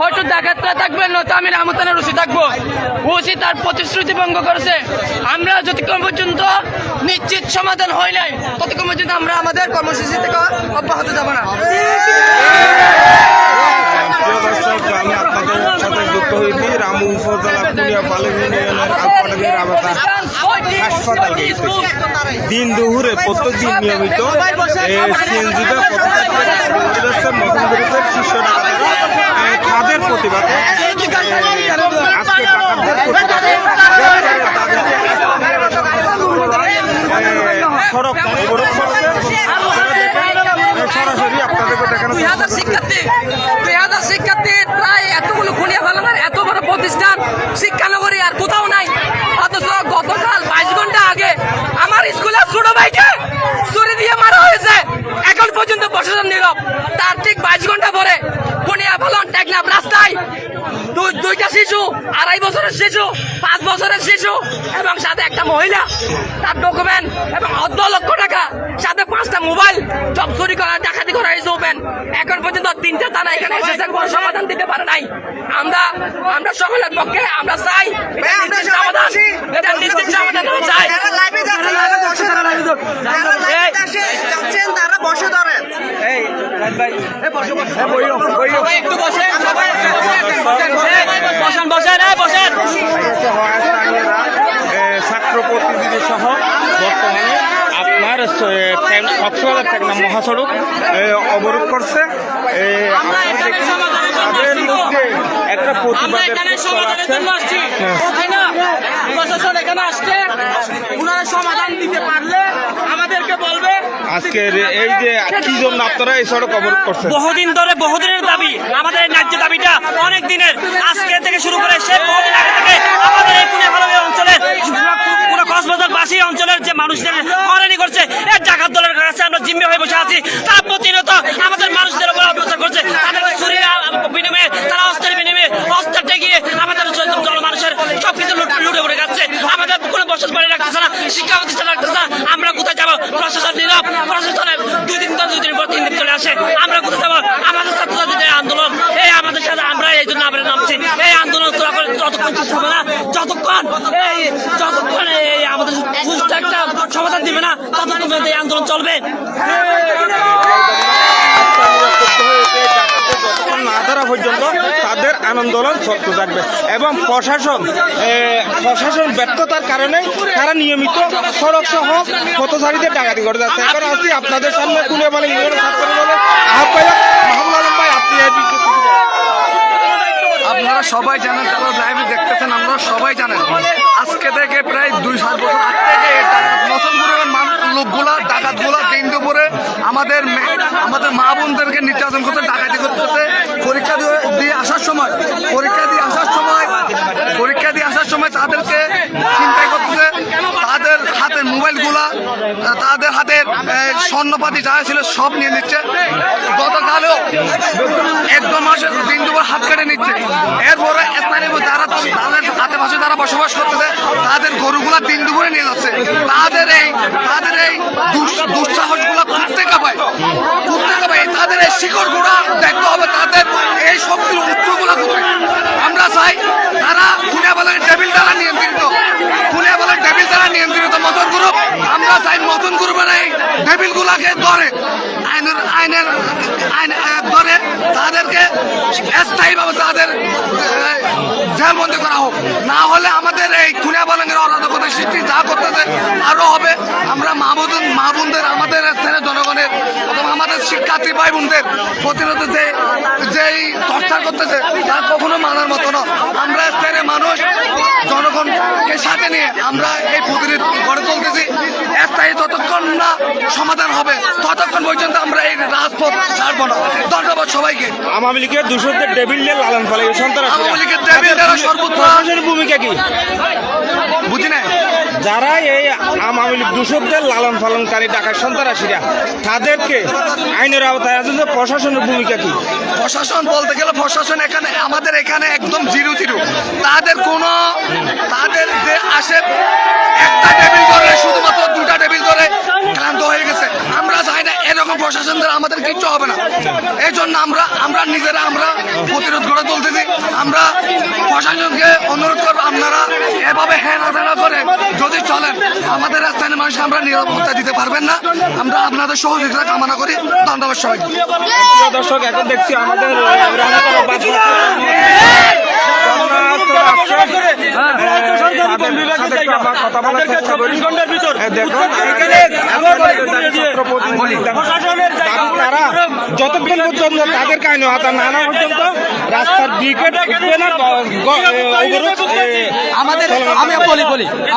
হয়তো ডাকাতরা থাকবেন, নয়তো আমি রামতানের ওসি থাকবো। ওসি তার প্রতিশ্রুতি ভঙ্গ করেছে। আমরা যতক্ষণ পর্যন্ত নিশ্চিত সমাধান হয় নাই ততক্ষণ পর্যন্ত আমরা আমাদের কর্মসূচি থেকে অব্যাহত যাব না। আমি আপনাদের সাথে যুক্ত হয়েছি রামু উপজেলা কুনিয়া বালিং ইউনিয়নের আলপাডাঙ্গির আবাতা হাসপাতাল। দিন দুপুরে প্রত্যেকদিন নিয়মিত সিএনজিতে মতন গ্রুপের শীর্ষ ডাকাতেরা তাদের প্রতিবাদে আজকে ডাকাতদের প্রতিবাদে সড়ক অবরোধ করছে। সরাসরি আপনাদেরকে দেখানো শিক্ষার্থী প্রায় এতগুলো খুনিয়া ফেলানোর এত বড় প্রতিষ্ঠান শিক্ষানগরী আর কোথাও নাই। অথচ গতকাল 22 ঘন্টা আগে আমার স্কুলের ছোট ভাইকে ছুরি দিয়ে মারা হয়েছে। এখন পর্যন্ত প্রশাসন নীরব। তার ঠিক 22 ঘন্টা পরে খুনিয়া ফেলান টেকনাফ রাস্তায় দুইটা শিশু, 2.5 বছরের শিশু, 5 বছরের শিশু এবং সাথে একটা মহিলা, তার ডকুমেন্ট এবং 10 লক্ষ টাকা, সাথে 5টা মোবাইল সব চুরি করা ডাকাতি করা হয়েছে। ওপেন এখন পর্যন্ত 3টা থানা এখানে এসেছে, কোনো সমাধান দিতে পারে নাই। আমরা সকলের পক্ষে আমরা চাই সমাধান, এটা নিশ্চিত সমাধান চাই। তারা বসে ধরেন ছাত্র প্রতিনিধি সহ বর্তমানে আপনার কক্সবাজার টেকনাফ মহাসড়ক অবরোধ করছে। তাদের মধ্যে একটা প্রতিবাদের প্রশাসন এখানে আসছে, ওনারা সমাধান দিতে পারলে আমাদেরকে বলবে। আজকের এই যে কি জন্য আপনারা এই সড়ক অবরোধ করছেন? বহুদিন ধরে বহুদিনের দাবি, আমাদের ন্যায্য দাবিটা অনেক দিনের। আজকে থেকে শুরু করে সে বহুদিন আগে থেকে আমাদের এই কুনিয়াভালুঙ্গি অঞ্চলের পুরো কক্সবাজারবাসী অঞ্চলের যে মানুষদের হয়রানি করছে, এই ডাকাত দলের কাছে আমরা জিম্মি হয়ে বসে আছি। তারা প্রতিনিয়ত আমাদের মানুষদের উপর অত্যাচার করছে। তাদের ছুরির বিনিময়ে, তারা অস্ত্রের বিনিময়ে অস্ত্র টেকিয়ে আমাদের মানুষের সবকিছু লুটে পড়ে যাচ্ছে। আমাদের কোনো বসত বাড়ি রাখতেছে না, শিক্ষা প্রতিষ্ঠান রাখতেছে না। আমরা কোথায় যাবো? প্রশাসন নীরব। প্রশাসনের 2 দিন পর 2 দিন পর 3 দিন চলে আসে। আমরা কোথায় যাবো? আমাদের ছাত্রছাত্রীদের আন্দোলন, এই আমাদের সাথে আমরা এই জন্য আমরা নামছি। এই আন্দোলন যতক্ষণ শেষ হবে না, যতক্ষণ এই আমাদের সুস্থ একটা সমাধান দিবে না, ততক্ষণ এই আন্দোলন চলবে। না ধরা পর্যন্ত তাদের আন্দোলন চলতে থাকবে এবং প্রশাসন ব্যর্থতার কারণে তারা নিয়মিত সড়ক সহ পথচারীদের ডাকাতি করে যাচ্ছে। এখন আছি আপনাদের সামনে কুনিয়া বালিং ইউনিয়নের ছাত্র দলের আহ্বায়ক মাহমুদ আলম ভাই। আপনি আপনারা সবাই জানেন, তারা লাইভে দেখতেছেন, আপনারা সবাই জানেন আজকে থেকে প্রায় 2-7 বছর আগ থেকে নতুন করে লোকগুলা ডাকাতগুলা দিন দুপুরে আমাদের মা বোনদেরকে নির্যাতন করতে ডাকাতি করতেছে। পরীক্ষা দিয়ে আসার সময় তাদেরকে চিন্তাই করতেছে। তাদের হাতের মোবাইলগুলা, তাদের হাতের স্বর্ণপাতি যা ছিল সব নিয়ে নিচ্ছে। গতকালেও 1-2 মাসের দিন দুপুর হাত কেটে নিচ্ছে। এরপরে স্থানীয় যারা তাদের আশেপাশে যারা বসবাস করতেছে তাদের গরুগুলা দিন দুপুরে নিয়ে যাচ্ছে। তাদের এই দুঃসাহসগুলা করতে কাপায় তাদের এই শিকড় গুঁড়া দেখতে হবে, তাদের এই শক্তির উৎসগুলা কোথায়। আমরা চাই তারা কুনিয়াবালির টেবিল দ্বারা নিয়ন্ত্রিত মদন গ্রুপ। আমরা চাই মদন গ্রুপের এই টেবিল গুলাকে ধরে ধরে তাদেরকে স্থায়ীভাবে তাদের জেলবন্দি করা হোক। না হলে আমাদের এই কুনিয়াবালির অরাজকতার সৃষ্টি যা করতেছে আরো হবে। আমরা মা বোনদের, আমাদের স্থানীয় জনগণের অথবা আমাদের শিক্ষার্থী ভাই বোনদের প্রতিরোধ যেই চর্চা করতেছে তা কখনো মানার মতো না। আমরা স্থানীয় মানুষ জনগণকে সাথে নিয়ে আমরা এই প্রতিরোধ গড়ে তুলতেছি। স্থায়ী যতক্ষণ না সমাধান হবে ততক্ষণ পর্যন্ত আমরা এই রাজপথ ছাড়বো না। ধন্যবাদ সবাইকে। আওয়ামী লীগের দূষণদের টেবিল নিয়ে লালন পালাই আওয়ামী লীগের টেবিল দ্বারা সর্বোচ্চ ভূমিকা কি বুঝি না। যারা এই আওয়ামী লীগ দূষকদের লালন পালনকারী ডাকাত সন্ত্রাসীরা তাদেরকে আইনের আওতায় আনতে প্রশাসনের ভূমিকা কি? প্রশাসন বলতে গেলে প্রশাসন আমাদের এখানে একদম 0-0। তাদের যে আসে একটা টেবিল ধরে, শুধুমাত্র 2টা টেবিল ধরে ক্লান্ত হয়ে গেছে। আমরা চাই না এরকম প্রশাসনদের আমাদের কিচ্ছু হবে না। এই জন্য আমরা নিজেরা প্রতিরোধ গড়ে তুলতেছি। আমরা প্রশাসনকে অনুরোধ করবো, আপনারা এভাবে হেনাধেনা করে যদি চলেন আমাদের স্থানীয় মানুষকে আমরা নিরাপত্তা দিতে পারবেন না। আমরা আপনাদের সহযোগিতা কামনা করি। ধন্যবাদ সবাইকে। প্রিয় দর্শক, এখন দেখছি আমাদের কথা বলার চেষ্টা করি। দেখুন তারা যতক্ষণ পর্যন্ত তাদের কাহিনী হাতা না আনা পর্যন্ত রাস্তার ব্রিগেড উঠবে না,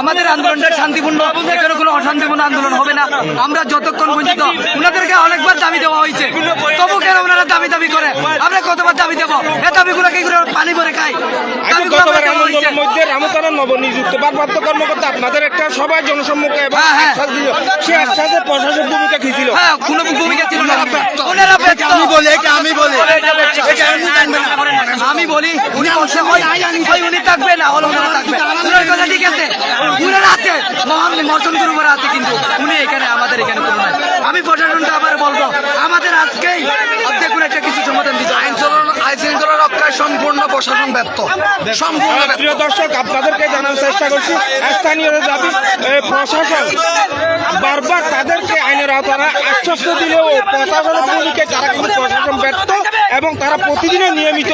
আমাদের আন্দোলনটা শান্তিপূর্ণ, এখানে কোনো অশান্তিপূর্ণ আন্দোলন হবে না। আমরা যতক্ষণ পর্যন্ত ওনাদেরকে অনেকবার দাবি দেওয়া হয়েছে, তবু কেন ওনারা দাবি করে? আমরা কতবার দাবি দেবো? এই দাবিগুলো কি করে পানি ভরে খাই? গতবার আন্দোলনের মধ্যে রামতারা নবনিযুক্ত ভারপ্রাপ্ত কর্মকর্তা আপনাদের একটা সবাই জনসম্মুখে এবং আশ্বাস দিল, সে আশ্বাসে প্রশাসক ভূমিকা কি ছিল? কোনো ভূমিকা ছিল না। ওনারা ব্যর্থ। আমি বলি উনি বসে হয় উনি থাকবে না হলে ওনারা থাকবে। ওনার কথা ঠিক আছে, ওনার আছে মহান মর্জন গুরুবার আছে, কিন্তু উনি এখানে আমাদের এখানে কোনো নাই। আমি প্রশাসনটা আবার বলবো, আমাদের আজকেই দেখুন একটা কিছু সমাধান দিতে আইন শৃঙ্খলা রক্ষায় সম্পূর্ণ প্রশাসন ব্যর্থ, সম্পূর্ণ ব্যর্থ। প্রিয় দর্শক, আপনাদেরকে জানার চেষ্টা করছি, স্থানীয় দাবি প্রশাসন বারবার তাদেরকে আইনের আওতায় আশ্বস্ত দিলেও প্রশাসনের ভূমিকায় তারা কিন্তু প্রশাসন ব্যর্থ এবং তারা প্রতিদিনই নিয়মিত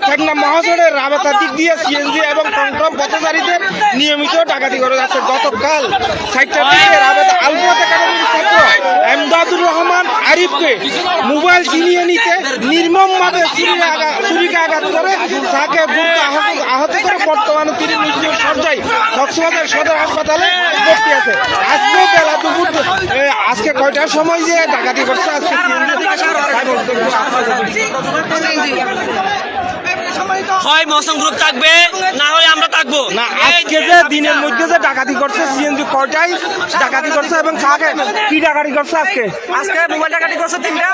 ঠেকনা মহাসড়কের রাবাতার দিক দিয়ে সিএনজি এবং টমটম পথচারীদের নিয়মিত ডাকাতি করে যাচ্ছে। গতকাল 4টার দিকে রাবাত আলপথ একাডেমির ছাত্র এমদাদুর রহমান আরিফকে মোবাইল ছিনিয়ে নিতে নির্মমভাবে ছুরিকে আঘাত করে তাকে গুরুতর আহত করে বর্তমানে তিনি নিজ সজ্জায় কক্সবাজার সদর হাসপাতালে ভর্তি আছে। আজকে বেলা দুপুর আজকে কয়টার সময় যে ডাকাতি করছে আজকে হয় মৌসুম গ্রুপ থাকবে, না হয় আমরা থাকবো না। আজকে যে দিনের মধ্যে যে ডাকাতি করছে সিএনজি কয়টায় ডাকাতি করছে এবং কাকে কি ডাকাতি করছে? আজকে মোবাইল ডাকাতি করছে 3টা।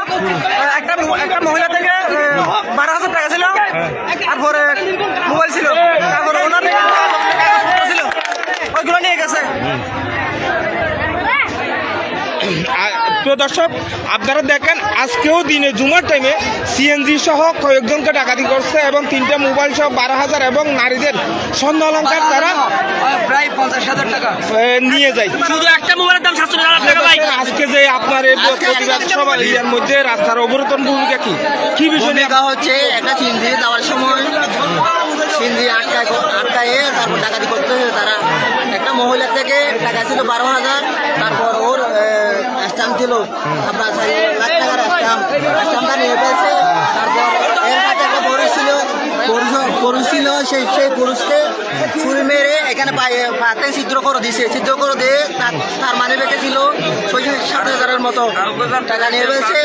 একটা মহিলা থেকে 12,000 টাকা ছিল, তারপরে মোবাইল ছিল, তারপরে ওনার থেকে ছিল, ওইগুলো নিয়ে গেছে। প্রিয় দর্শক, আপনারা দেখেন আজকেও দিনে জুমার টাইমে সিএনজি সহ কয়েকজনকে ডাকাতি করছে এবং 3টা মোবাইল সহ 12,000 এবং নারীদের স্বর্ণ অলংকার তারা প্রায় 50,000 টাকা নিয়ে যায়। শুধু একটা মোবাইলের দাম 700 টাকা ভাই। আজকে যে আপনার এই প্রতিবাদ সভা এর মধ্যে রাস্তার অবরোধন ভূমিকা কি বিষয় নিয়ে? হচ্ছে একটা সিন্ধি যাওয়ার সময় সিন্ধি আটকায় তারপর ডাকাতি করতে তারা একটা মহিলা থেকে টাকা ছিল 12,000, তারপর ওর স্ট্যাম্প ছিল আপনার 4 লাখ টাকার স্ট্যাম্পটা নিয়ে ফেলছে। তারপর এর কাছে একটা পুরুষ ছিল, সেই পুরুষকে ছুরি মেরে এখানে পাতে ছিদ্র করে দিছে। ছিদ্র করে দিয়ে তার মানি ব্যাগে ছিল 60,000-এর মতো টাকা নিয়ে ফেলছে।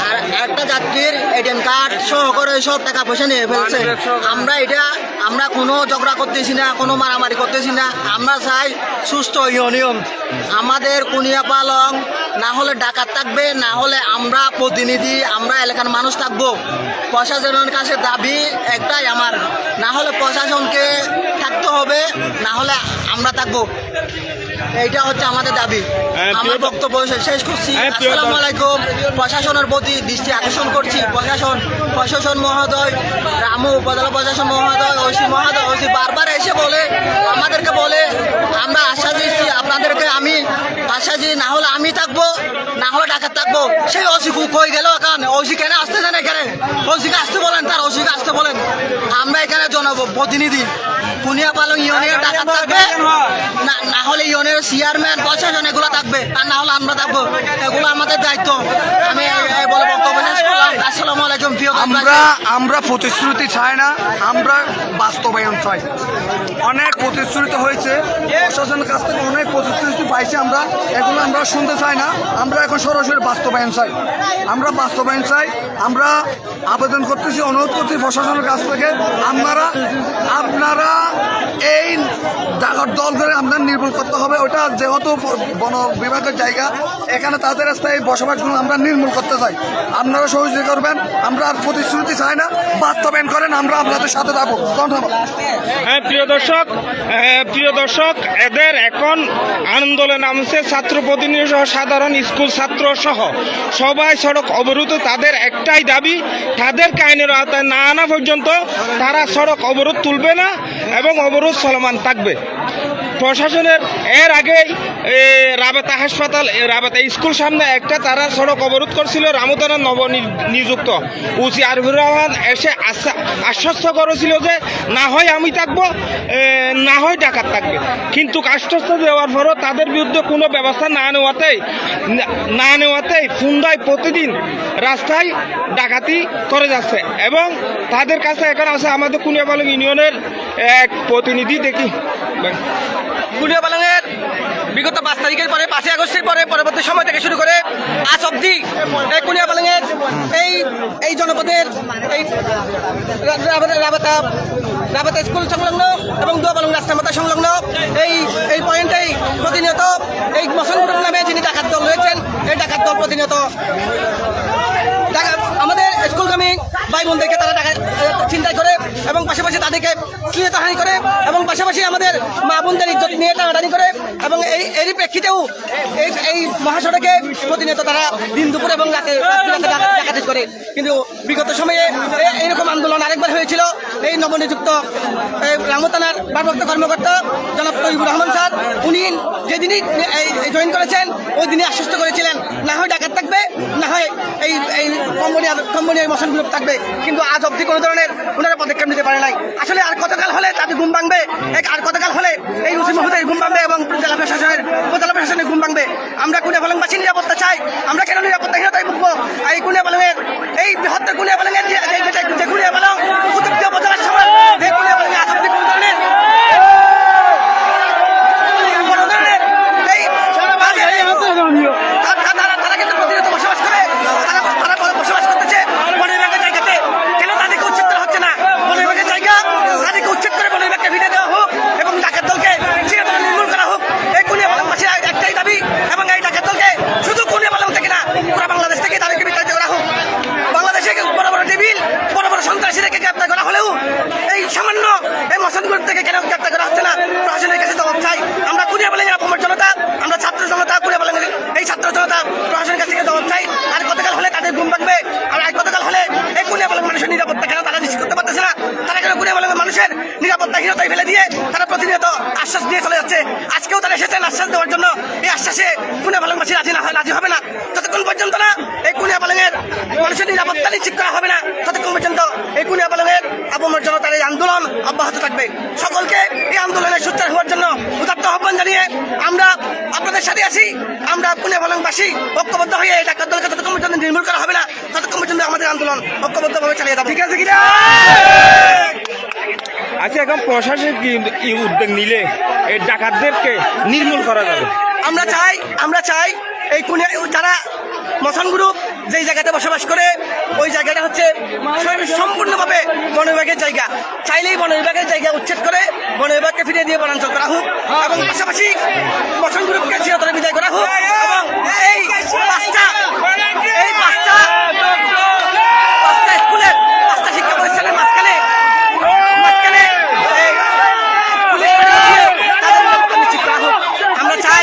আর একটা যাত্রীর এটিএম কার্ড সহ করে সব টাকা পয়সা নিয়ে ফেলছে। আমরা কোনো ঝগড়া করতেছি না, কোনো মারামারি করতেছি না। আমরা চাই সুস্থ ইউনিয়ন। আমাদের কুনিয়া পালং না হলে ডাকাত থাকবে, না হলে আমরা প্রতিনিধি, আমরা এলাকার মানুষ থাকবো। প্রশাসনের কাছে দাবি একটাই আমার, না হলে প্রশাসনকে থাকতে হবে, না হলে আমরা থাকবো। এইটা হচ্ছে আমাদের দাবি। আমার বক্তব্য শেষ করছি। আসসালামু আলাইকুম। প্রশাসনের প্রতি দৃষ্টি আকর্ষণ করছি। প্রশাসন মহোদয়, রামু উপজেলা প্রশাসন মহোদয়, ওসি বারবার এসে বলে আমাদেরকে বলে, আমরা আশ্বাস দিচ্ছি আপনাদেরকে, আমি আশ্বাস দিই না হলে আমি থাকবো, না হলে ডাকাত থাকবো। সেই ওসি কই গেল? এখন ওসি কেন আসতে দেন? এখানে ওসিকে আসতে বলেন, তার ওসিকে আসতে বলেন। আমরা এখানে জনপ্রতিনিধি, কুনিয়া পালং ইউনিয়নের ডাকাত থাকবে, না হলে ইউনিয়নের চেয়ারম্যান প্রশাসন এগুলো থাকবে, আর না হলে আমরা থাকবো। এগুলো আমাদের দায়িত্ব। আমি বলে বক্তব্য শেষ করলাম। আসসালামু আলাইকুম। আমরা প্রতিশ্রুতি চাই না, আমরা বাস্তবায়ন চাই। অনেক প্রতিশ্রুতি হয়েছে, প্রশাসনের কাছ থেকে অনেক প্রতিশ্রুতি পাইছি আমরা, এগুলো আমরা শুনতে চাই না। আমরা এখন সরাসরি বাস্তবায়ন চাই। আমরা আবেদন করতেছি, অনুরোধ করছি প্রশাসনের কাছ থেকে, আপনারা এই ডাকাত দল করে আমরা নির্মূল করতে হবে। ওটা যেহেতু বন বিভাগের জায়গা, এখানে তাদের স্থায়ী বসবাসগুলো আমরা নির্মূল করতে চাই। আপনারা সহযোগিতা করবেন, আমরা আর প্রতিশ্রুতি চাই না, বাস্তবায়ন করেন, আমরা আপনাদের সাথে থাকবো। ধন্যবাদ। হ্যাঁ প্রিয় দর্শক, এদের এখন আন্দোলন নামছে ছাত্র প্রতিনিধি সহ সাধারণ স্কুল ছাত্র সহ সবাই সড়ক অবরোধ। তাদের একটাই দাবি, তাদেরকে আইনের আওতায় না আনা পর্যন্ত তারা সড়ক অবরোধ তুলবে না এবং অবরোধ চলমান থাকবে। প্রশাসনের এর আগেই রাবেতা হাসপাতাল, রাবেতা স্কুল সামনে একটা তারা সড়ক অবরোধ করছিল। রামুদানের নবনিযুক্ত ওসি আরিফুর রহমান এসে আশ্বস্ত করেছিল যে না হয় আমি থাকবো, না হয় ডাকাত থাকবে। কিন্তু আশ্বস্ত দেওয়ার পরও তাদের বিরুদ্ধে কোনো ব্যবস্থা না নেওয়াতেই ফুন্দায় প্রতিদিন রাস্তায় ডাকাতি করে যাচ্ছে এবং তাদের কাছে এখন আছে আমাদের কুনিয়াপালং ইউনিয়নের এক প্রতিনিধি। দেখি কুনিয়াপালংয়ের বিগত 5 তারিখের পরে 5 আগস্টের পরে পরবর্তী সময় থেকে শুরু করে আজ অবধি এই কুনিয়াপালংয়ের এই জনপদের এই রাবেতা স্কুল সংলগ্ন এবং দোয়াপালং রাস্তামাতা সংলগ্ন এই পয়েন্টেই প্রতিনিয়ত এই মশন গ্রুপ নামে যিনি ডাকাত দল রয়েছেন, এই ডাকাত দল প্রতিনিয়ত আমাদের স্কুলগামী ভাই বোনদেরকে তারা চিন্তা করে এবং পাশাপাশি তাদেরকে শ্লীলতাহানি করে এবং পাশাপাশি আমাদের মা বোনদের ইজ্জত নিয়ে টানাটানি করে এবং এরই প্রেক্ষিতেও এই মহাসড়কে প্রতিনিয়ত তারা দিন দুপুর এবং রাতে ডাকাতি করে। কিন্তু বিগত সময়ে এইরকম আন্দোলন আরেকবার হয়েছিল। এই নবনিযুক্ত রামু থানার ভারপ্রাপ্ত কর্মকর্তা জনাব তৈবুর রহমান স্যার, উনি যেদিনই জয়েন করেছেন ওই দিনই আশ্বস্ত করেছিলেন না হয় ডাকাত থাকবে, না হয় এই কম্বোনিয়ার মশন গ্রুপ থাকবে। কিন্তু আজ অবধি কোনো ধরনের ওনারা পদক্ষেপ নিতে পারে নাই। আসলে আর কতকাল হলে তাদের ঘুম ভাঙবে, আর কতকাল হলে এই ওসি মহোদয়ের ঘুম ভাঙবে এবং উপজেলা প্রশাসনের ঘুম ভাঙবে। আমরা কুনিয়াপালংবাসী নিরাপত্তা চাই। আমরা কেন নিরাপত্তাহীনতায় ভুগবো? এই কুনিয়াপালংয়ের এই বৃহত্তর কুনিয়াপালংয়ের যে কুনিয়াপালং কুতুবদিয়া উপজেলার সময় এই কুনিয়াপালংয়ে আজ অবধি কোনো ধরনের তারা কিন্তু প্রতিনিয়ত বসবাস করে, তারা বসবাস করতেছে বন বিভাগের জায়গাতে। কেন তাদেরকে উচ্ছেদ করা হচ্ছে না? বন বিভাগের জায়গা তাদেরকে উচ্ছেদ করে বন বিভাগকে ফিরে দেওয়া হোক এবং ডাকাত দলকে চিরতরে নির্মূল করা হোক। এই কুনিয়াপালংবাসীর একটাই দাবি এবং এই ডাকাত দলকে শুধু কুনিয়াপালং থেকে না, পুরো বাংলাদেশ থেকে তাদেরকে বিতাড়িত করা হোক। বাংলাদেশে বড় বড় টেবিল, বড় বড় সন্ত্রাসীদেরকে গ্রেপ্তার করা হলেও এই সামান্য এই মশন গ্রুপ থেকে কেন গ্রেপ্তার করা হচ্ছে না? প্রশাসনের কাছে জবাব চাই। আমরা কুনিয়াপালংয়ের অপর জনতা, আমরা ছাত্র জনতা, কুনিয়াপালংয়ের এই ছাত্র জনতা প্রশাসনের কাছে জবাব চাই। আর কতকাল হলে তাদের ঘুম ভাঙবে? আর কতকাল হলে এই কুনিয়াপালং মানুষের নিরাপত্তা কেন তারা নিশ্চিত করতে পারতেছে না? তারা কেন কুনিয়াপালং মানুষের নিরাপত্তাহীনতায় ফেলে দিয়ে তারা প্রতিনিয়ত আশ্বাস দিয়ে চলে যাচ্ছে? আজকেও তারা এসেছেন আশ্বাস দেওয়ার জন্য। এই আশ্বাসে কুনিয়াপালংবাসী রাজি হবে না। যতক্ষণ পর্যন্ত না এই কুনিয়াপালংয়ের মানুষের নিরাপত্তা নিশ্চিত করা হবে না, ততক্ষণ পর্যন্ত এই কুনিয়াপালংয়ের আপামর জনতার এই আন্দোলন অব্যাহত থাকবে। সকলকে এই আন্দোলনের সোচ্চার হওয়ার জন্য উদাত্ত আহ্বান জানিয়ে আমরা আপনাদের সাথে আছি। আমরা কুনিয়াপালংবাসী ঐক্যবদ্ধ হয়ে এই ডাকাত দলকে যতক্ষণ পর্যন্ত নির্মূল করা হবে না, ততক্ষণ পর্যন্ত আমাদের আন্দোলন ঐক্যবদ্ধভাবে চালিয়ে যাবে। ঠিক আছে কিনা? আচ্ছা, এখন প্রশাসন কি উদ্যোগ নিলে এই ডাকাতদেরকে নির্মূল করা যাবে? আমরা চাই এই যারা মশন গ্রুপ যেই জায়গাতে বসবাস করে ওই জায়গাটা হচ্ছে সম্পূর্ণভাবে বন বিভাগের জায়গা। চাইলেই বন বিভাগের জায়গা উচ্ছেদ করে বন বিভাগকে ফিরিয়ে দিয়ে বনাঞ্চল করা হোক এবং পাশাপাশি মশন গ্রুপকে চিরতরে বিদায় করা হোক এবং এই পাঁচটা স্কুলের 5টা শিক্ষা প্রতিষ্ঠানের মাঝখানে নিশ্চিত করা হোক। আমরা চাই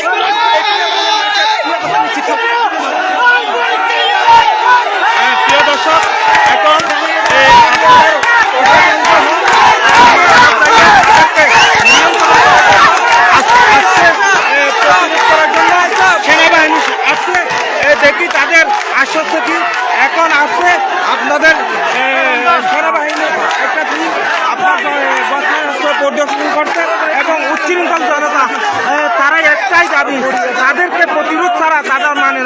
প্রিয় দর্শক, এখন সেনাবাহিনী আসছে, দেখি তাদের আশ্বস্ত কি। এখন আসছে আপনাদের সেনাবাহিনী একটা টিম আপনার পরিদর্শন করছে এবং উচ্ছৃঙ্খল জনতা তারা একটাই দাবি, তাদেরকে প্রতিরোধ ছাড়া তারা মানে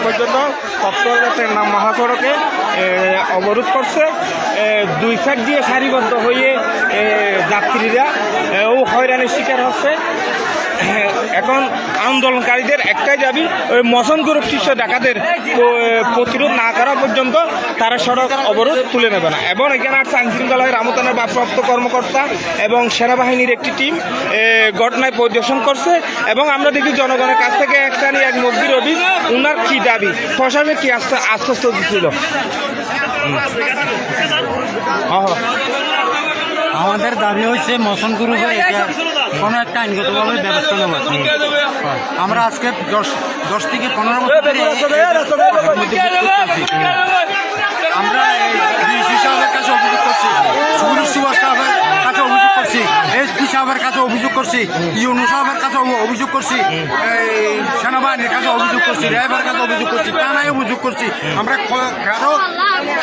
পর্যন্ত কক্সবাজার নাম মহাসড়কে অবরোধ করছে। দুই সাইড দিয়ে সারিবদ্ধ হয়ে যাত্রীরা ও হয়রানির শিকার হচ্ছে। এখন আন্দোলনকারীদের একটাই দাবি, ওই মশন গ্রুপ শীর্ষ ডাকাতের প্রতিরোধ না করা পর্যন্ত তারা সড়ক অবরোধ তুলে নেবে না। এবং এখানে আসছে আইনশৃঙ্খলায় রামতানের ভারপ্রাপ্ত কর্মকর্তা এবং সেনাবাহিনীর একটি টিম ঘটনায় পরিদর্শন করছে। এবং আমরা দেখি জনগণের কাছ থেকে এক শ্রেণী এক মুরগির অভিযোগ, উনার কি দাবি, প্রশাসনে কি আশ্বস্ত দিচ্ছিল। আমাদের দাবি হচ্ছে মোশন গ্রুপের এটা কোনো একটা আইনগতভাবে ব্যবস্থা নেওয়া। আমরা আজকে 10 থেকে 15 বছর ধরে আমরা ডিসি সাহেবের কাছে অভিযোগ করছি, পুলিশ সুভাষ সাহেবের কাছে অভিযোগ করছি, এসপি সাহেবের কাছে অভিযোগ করছি, ইউনু সাহেবের কাছে অভিযোগ করছি, সেনাবাহিনীর কাছে অভিযোগ করছি, র্যাবের কাছে অভিযোগ করছি, থানায় অভিযোগ করছি। আমরা কারো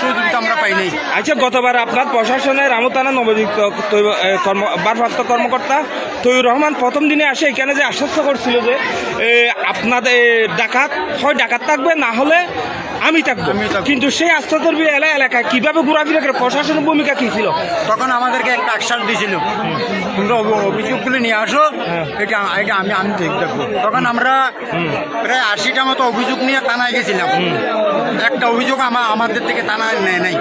সহযোগিতা আমরা পাই নাই। আচ্ছা, গতবার আপনার প্রশাসনের রামতানা নবযুক্ত ভারপ্রাপ্ত কর্মকর্তা তৈয়ুর রহমান প্রথম দিনে আসে এখানে যে আশ্বস্ত করছিল যে আপনাদের ডাকাত হয় ডাকাত থাকবে, না হলে আমি থাকবো, কিন্তু সেই আশ্চর্য এলাকায় কিভাবে ঘোরাফেরা করে প্রশাসনের ভূমিকা কি ছিল? তখন আমাদেরকে একটা আশ্বাস দিয়েছিল, তোমরা অভিযোগগুলো নিয়ে আসো, এটা আমি ঠিক থাকবো। তখন আমরা প্রায় 80টা মতো অভিযোগ নিয়ে থানায় গেছিলাম। একটা অভিযোগ আমাদের থেকে থানায় নেয় নাই,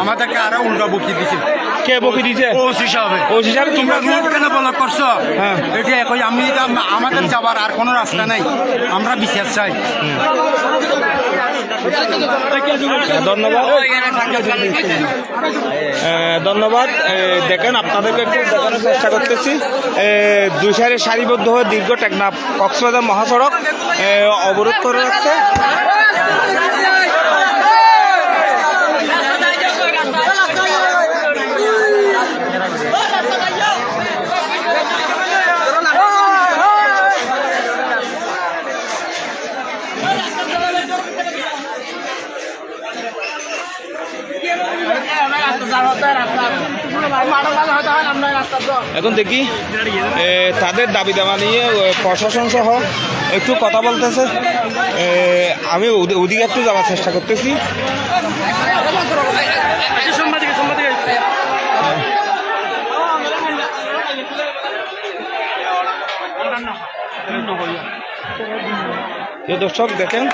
আমাদেরকে আরো উল্টা বকি দিয়েছিল। কে বকি দিয়েছে? ওসি সাহেব। তোমরা রুট কেন ব্লক করছো? এটা কই আমি আমাদের যাবার আর কোনো রাস্তা নাই, আমরা বিচার চাই। ধন্যবাদ। দেখেন, আপনাদেরকে একটু দেখানোর চেষ্টা করতেছি। দুই সাইডে সারিবদ্ধ হয়ে দীর্ঘ টেকনাফ কক্সবাজার মহাসড়ক অবরোধ করে রাখছে। এখন দেখি তাদের দাবি দাবা নিয়ে প্রশাসন সহ একটু কথা বলতেছে। আমি ওদিকে একটু যাওয়ার চেষ্টা করতেছি। দর্শক দেখেন,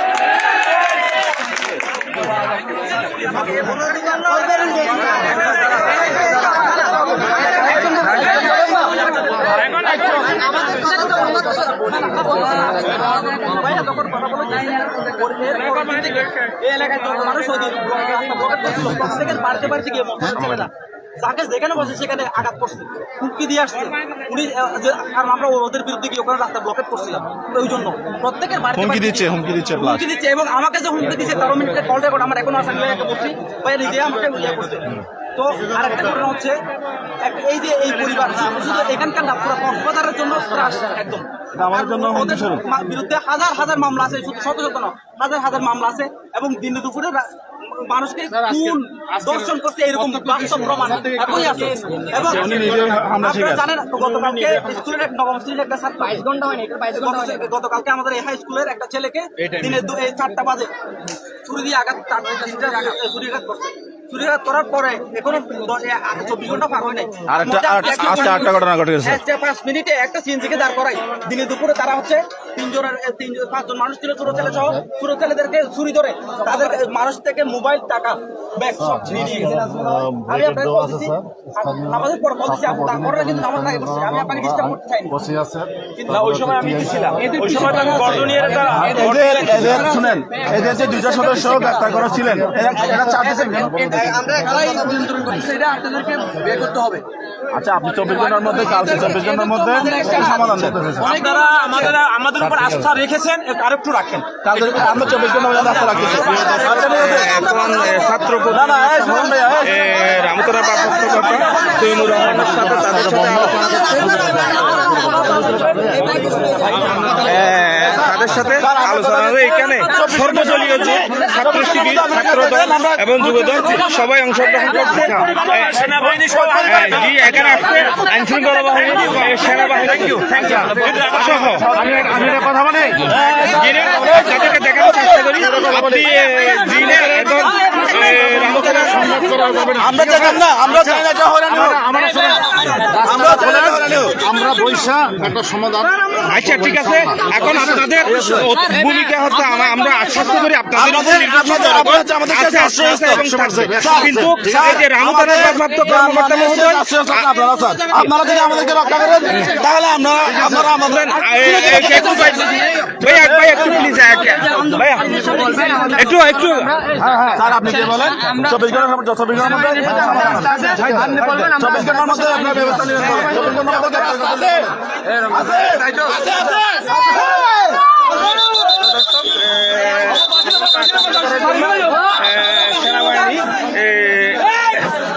যাকে যেখানে বসে সেখানে আঘাত করছে, হুমকি দিয়ে আসছে উনি, কারণ আমরা ওদের বিরুদ্ধে গিয়ে ওখানে রাস্তা ব্লকেট করছিলাম। ওই জন্য প্রত্যেকের বাড়িতে হুমকি দিচ্ছে এবং আমাকে যে হুমকি দিচ্ছে 13 মিনিটের কল রেকর্ড আমার এখনো আছে। আমি বলছি ভাই নিজে আমাকে ইয়ে করছে। তো আরেকটা ঘটনা হচ্ছে, এই যে এই পরিবার শুধু এখানকার না, পুরো কক্সবাজারের জন্য একদম ওদের বিরুদ্ধে হাজার হাজার মামলা আছে, শুধু শত শত না, হাজার হাজার মামলা আছে। এবং দিনে দুপুরে মানুষকে খুন দর্শন করতে এরকম বাস্তব প্রমাণ এখনই আছে। এবং আপনারা জানেন, গতকালকে স্কুলের নবম শ্রেণীর একটা ছাত্র, গতকালকে আমাদের এই হাই স্কুলের একটা ছেলেকে দিনে 4টা বাজে ছুরি দিয়ে ছুরিঘাত করছে। ছুরিঘাত করার পরে এখনো 24 ঘন্টা পার হয় নাই। 5 মিনিটে একটা সিএনজিকে দাঁড় করাই। দিনে দুপুরে তারা হচ্ছে 5জন মানুষ ছিল, ছোট ছেলে সহ, ছোট ছেলেদেরকে ছুরি ধরে তাদের মানুষ থেকে মোবাইল, টাকা, ব্যাগ সব নিয়ে গেছে। আমি আপনাকে বলছি, আমাদের পর বলছি তারপরে কিন্তু আমার লাগে করছে, আমি আপনাকে ডিস্টার্ব করতে চাইনি। না, ওই সময় আমি ছিলাম, ওই সময় আমি বর্ধনিয়ার শুনেন, এদের যে 2টা সদস্য গ্রেফতার করা ছিলেন, এরা চাচ্ছেন আমরা একাই নিয়ন্ত্রণ করছি, এটা আপনাদেরকে বের করতে হবে। আচ্ছা, আপনি 24 ঘন্টার মধ্যে, কালকে 24 ঘন্টার মধ্যে সমাধান করতে চাইছেন। আপনারা আমাদের উপর আস্থা রেখেছেন, আর একটু রাখেন। কালকে আমরা 24 ঘন্টার মধ্যে আস্থা রাখতেছি। এখন ছাত্র রামতরা ভারপ্রাপ্ত কর্মকর্তা তৈমুর রহমানের সাথে তাদের সাথে আলোচনা করছে। তাদের সাথে আলোচনা হবে। এখানে সর্বদলীয় যে ছাত্র শিবির, ছাত্রদল এবং যুবদল সবাই অংশগ্রহণ করছে। জি, এখানে আসছে আইন শৃঙ্খলা বাহিনী, সেনাবাহিনী সহ কথা বলে তাদেরকে দেখানোর চেষ্টা করি। আপনি জিনের এখন আমরা দেখেন না, আমরা চাই না আমরা বৈশা একটা সমাধান। আচ্ছা ঠিক আছে, এখন আপনাদের ভূমিকা হচ্ছে আমরা আশ্বস্ত করি আপনাদের উপর নির্ভরশীল জনগণ আছে, এবং থাকবে। কিন্তু এই যে রামু থানার ভারপ্রাপ্ত কর্মকর্তা মহোদয়, আপনারা যদি আমাদেরকে রক্ষা করেন তাহলে আপনারা আমাদের ভাই একটু প্লিজ ভাইয়া একটু স্যার আপনি কি বলেন 24 ঘন্টার মধ্যে 24 ঘন্টার মধ্যে আপনার ব্যবস্থা নেবেন। 24 ঘন্টার মধ্যে সেনাবাহিনী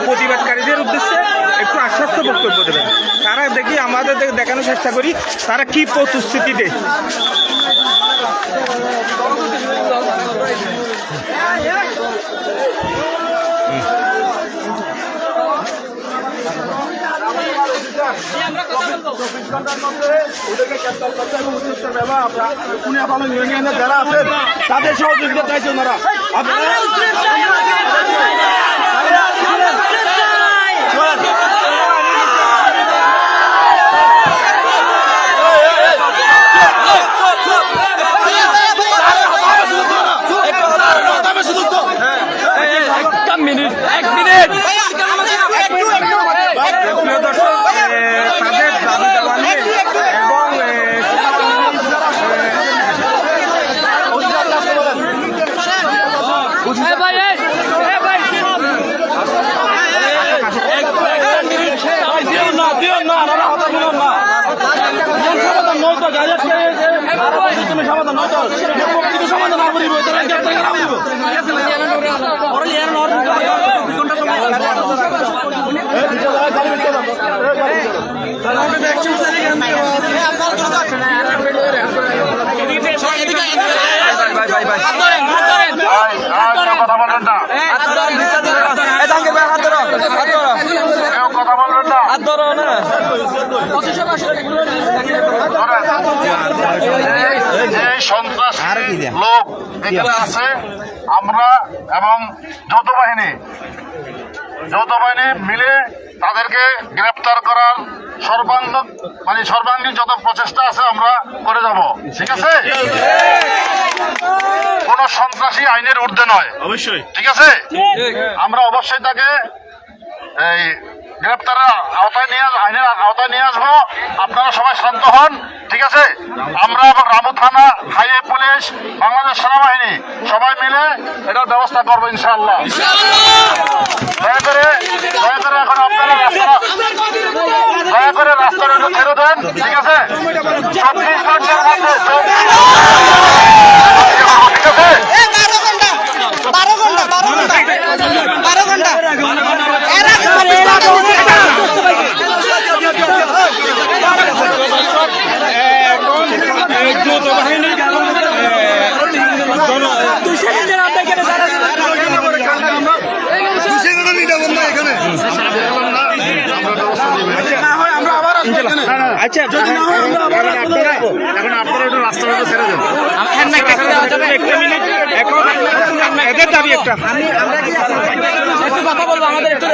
প্রতিবাদকারীদের উদ্দেশ্যে একটু আশ্বস্ত বক্তব্য দেবেন। তারা দেখি আমাদের দেখানোর চেষ্টা করি তারা কি প্রতিশ্রুতি দেয়। যারা আছেন তাদের সহযোগিতা চাইছে ওনারা। সন্ত্রাস লোক এখানে আছে, আমরা এবং যৌথ বাহিনী মিলে তাদেরকে গ্রেপ্তার করার সর্বাঙ্গীন যত প্রচেষ্টা আছে আমরা করে যাব। ঠিক আছে, কোন সন্ত্রাসী আইনের ঊর্ধ্বে নয়, অবশ্যই। ঠিক আছে, আমরা অবশ্যই তাকে এই গ্রেপ্তারের আইনের আওতায় নিয়ে আসবো। আপনারা সবাই শান্ত হন। ঠিক আছে, আমরা এবং রামু থানা, হাইওয়ে পুলিশ, বাংলাদেশ সেনাবাহিনী সবাই মিলে এটার ব্যবস্থা করবো ইনশাআল্লাহ। দয়া করে এখন আপনারা রাস্তার একটু ছেড়ে দেন। ঠিক আছে, 24 ঘন্টার মধ্যে ঠিক আছে, 12 ঘন্টা যৌথ বাহিনীর আচ্ছা, এখন আপনারা একটু রাস্তার মধ্যে ছেড়ে দেন। একটা মিনিট, এখন এদের দাবি একটা একটু কথা বলবো, আমাদের একটু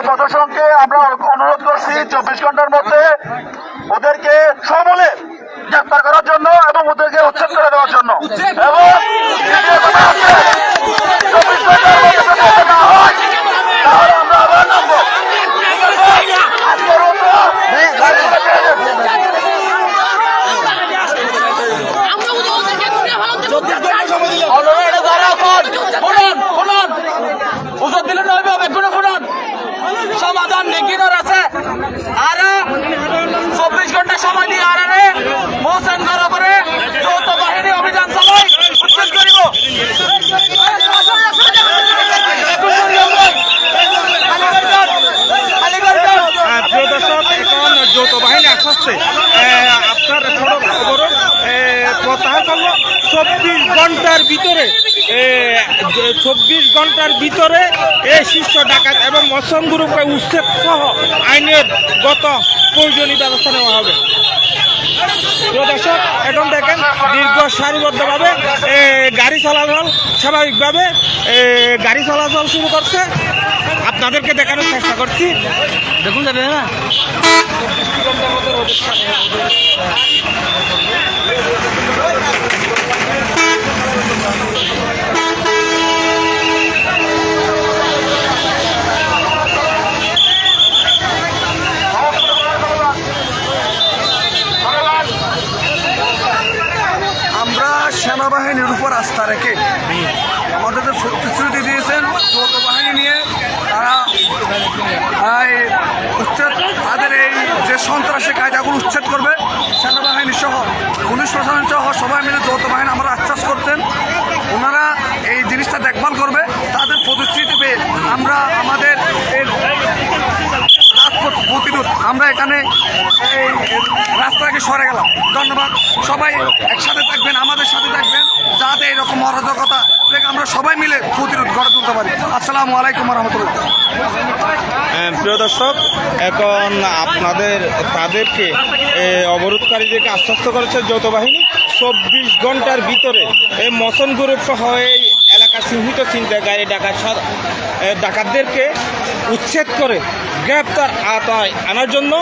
প্রশাসনকে আমরা অনুরোধ করছি 24 ঘন্টার মধ্যে ওদেরকে সমূলে গ্রেপ্তার করার জন্য এবং ওদেরকে উচ্ছেদ করে দেওয়ার জন্য, এবং 24 ঘন্টার মধ্যে যদি না হয় তাহলে আমরা আবার নামবো। সমাধান নিকিনোর আছে আর 24 ঘন্টা সময় দিয়ে আর মোহসেন ঘর করে যৌথ বাহিনী অভিযান চালাই উচ্ছেদ করিব। শীর্ষ ডাকাত এবং মসন গ্রুপকে উচ্ছেদ সহ আইনের গত প্রয়োজনীয় ব্যবস্থা নেওয়া হবে। প্রিয় দর্শক, এখন দেখেন দীর্ঘ সারিবদ্ধভাবে গাড়ি চলাচল স্বাভাবিকভাবে গাড়ি চলাচল শুরু করছে। আপনাদেরকে দেখানোর চেষ্টা করছি। দেখুন যাবে না আমরা সেনাবাহিনীর উপর আস্থা রেখে আমাদের যে প্রতিশ্রুতি দিয়েছেন যৌথ বাহিনী নিয়ে তারা উচ্ছেদ তাদের এই যে সন্ত্রাসী কায়দাগুলো উচ্ছেদ করবে, সেনাবাহিনী সহ পুলিশ প্রশাসন সহ সবাই মিলে যৌথ বাহিনী আমরা আশ্বাস করতেন ওনারা এই জিনিসটা দেখভাল করবে। তাদের প্রতিশ্রুতি পেয়ে আমরা আমাদের এই রাজপথ প্রতিরোধ আমরা এখানে এই রাস্তাকে সরে গেলাম। ধন্যবাদ। সবাই একসাথে থাকবেন, আমাদের সাথে থাকবেন, যাতে এরকম অরাজকতা থেকে আমরা সবাই মিলে প্রতিরোধ গড়ে তুলতে পারি। আসসালামু আলাইকুম রহমতুল্লাহ। প্রিয় দর্শক, এখন তাদেরকে অবরোধকারীদেরকে আশ্বস্ত করেছে যৌথ বাহিনী 24 ঘন্টার ভিতরে এই মসন গ্রুপ সহ এই এলাকার চিহ্নিত ছিনতাইকারী ডাকাতদেরকে উচ্ছেদ করে গ্রেপ্তার আওতায় আনার জন্য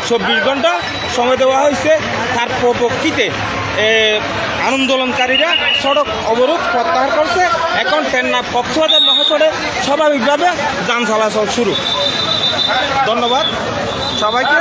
24 ঘন্টা সময় দেওয়া হয়েছে। তার প্রক্ষিতে আন্দোলনকারীরা সড়ক অবরোধ প্রত্যাহার করছে। এখন টেকনাফ কক্সবাজার মহাসড়কে স্বাভাবিকভাবে যান চলাচল শুরু। ধন্যবাদ সবাইকে।